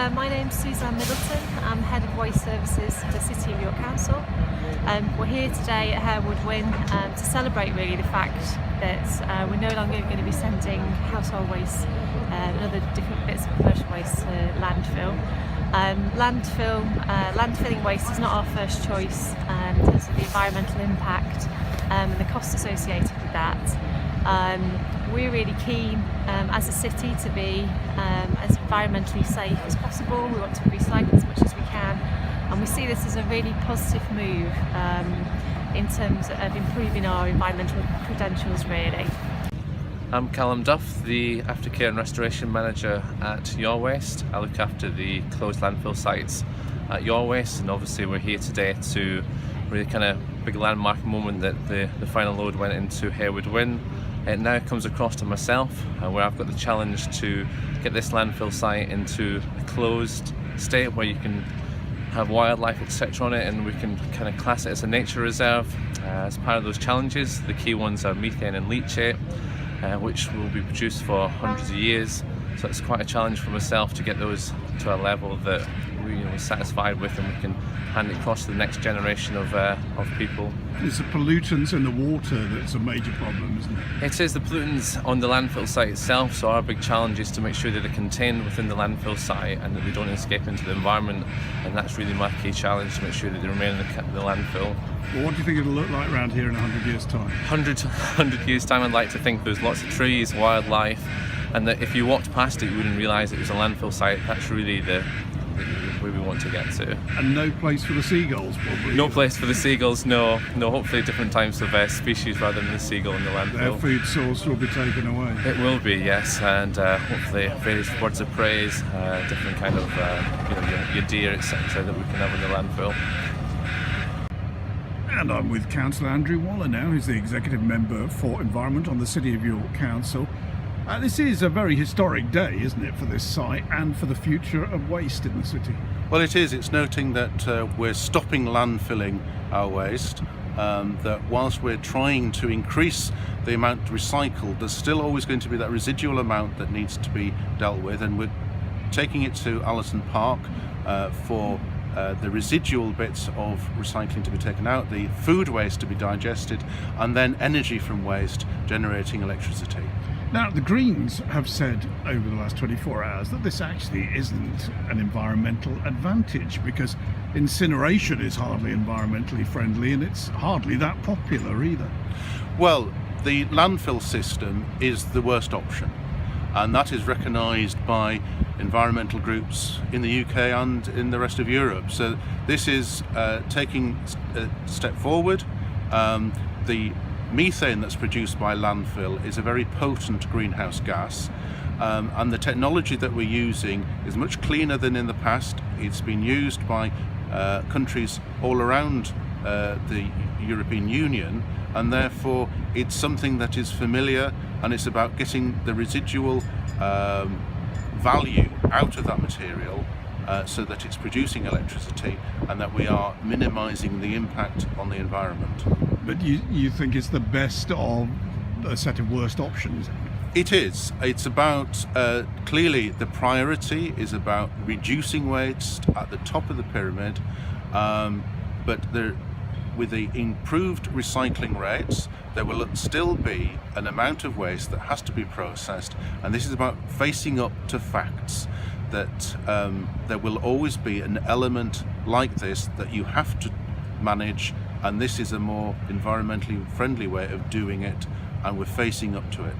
my name's Suzanne Middleton. I'm Head of Waste Services for the City of York Council. We're here today at Harewood Whin to celebrate really the fact that we're no longer going to be sending household waste and other different bits of commercial waste to landfill. Landfilling waste is not our first choice in terms of the environmental impact and the costs associated with that. We're really keen as a city to be as environmentally safe as possible. We want to recycle as much as we can, and we see this as a really positive move in terms of improving our environmental credentials really. I'm Callum Duff, the Aftercare and Restoration Manager at Yorwaste. I look after the closed landfill sites at Yorwaste, and obviously we're here today to really kind of big landmark moment that the final load went into Harewood Whin. It now comes across to myself where I've got the challenge to get this landfill site into a closed state where you can have wildlife etc on it, and we can kind of class it as a nature reserve. As part of those challenges, the key ones are methane and leachate, which will be produced for hundreds of years. So it's quite a challenge for myself to get those to a level that we're satisfied with, and we can hand it across to the next generation of people. It's the pollutants in the water that's a major problem, isn't it? It is the pollutants on the landfill site itself, so our big challenge is to make sure that they're contained within the landfill site and that they don't escape into the environment, and that's really my key challenge, to make sure that they remain in the landfill. Well, what do you think it'll look like around here in 100 years' time? 100 years' time, I'd like to think there's lots of trees, wildlife, and that if you walked past it you wouldn't realise it was a landfill site. That's really where we want to get to. And no place for the seagulls, probably? No place for the seagulls, no. Hopefully different types of species rather than the seagull in the landfill. Their food source will be taken away. It will be, yes, and hopefully various birds of prey, different kind of your deer, etc. that we can have in the landfill. And I'm with Councillor Andrew Waller now, who's the Executive Member for Environment on the City of York Council. This is a very historic day, isn't it, for this site and for the future of waste in the city? Well, it is. It's noting that we're stopping landfilling our waste, that whilst we're trying to increase the amount recycled, there's still always going to be that residual amount that needs to be dealt with, and we're taking it to Allison Park for the residual bits of recycling to be taken out, the food waste to be digested, and then energy from waste generating electricity. Now, the Greens have said over the last 24 hours that this actually isn't an environmental advantage, because incineration is hardly environmentally friendly and it's hardly that popular either. Well, the landfill system is the worst option, and that is recognised by environmental groups in the UK and in the rest of Europe. So this is taking a step forward. The methane that's produced by landfill is a very potent greenhouse gas, and the technology that we're using is much cleaner than in the past. It's been used by countries all around the European Union, and therefore it's something that is familiar, and it's about getting the residual value out of that material so that it's producing electricity and that we are minimising the impact on the environment. But you think it's the best of a set of worst options? It is. It's about, clearly the priority is about reducing waste at the top of the pyramid, but with the improved recycling rates, there will still be an amount of waste that has to be processed, and this is about facing up to facts that there will always be an element like this that you have to manage, and this is a more environmentally friendly way of doing it, and we're facing up to it.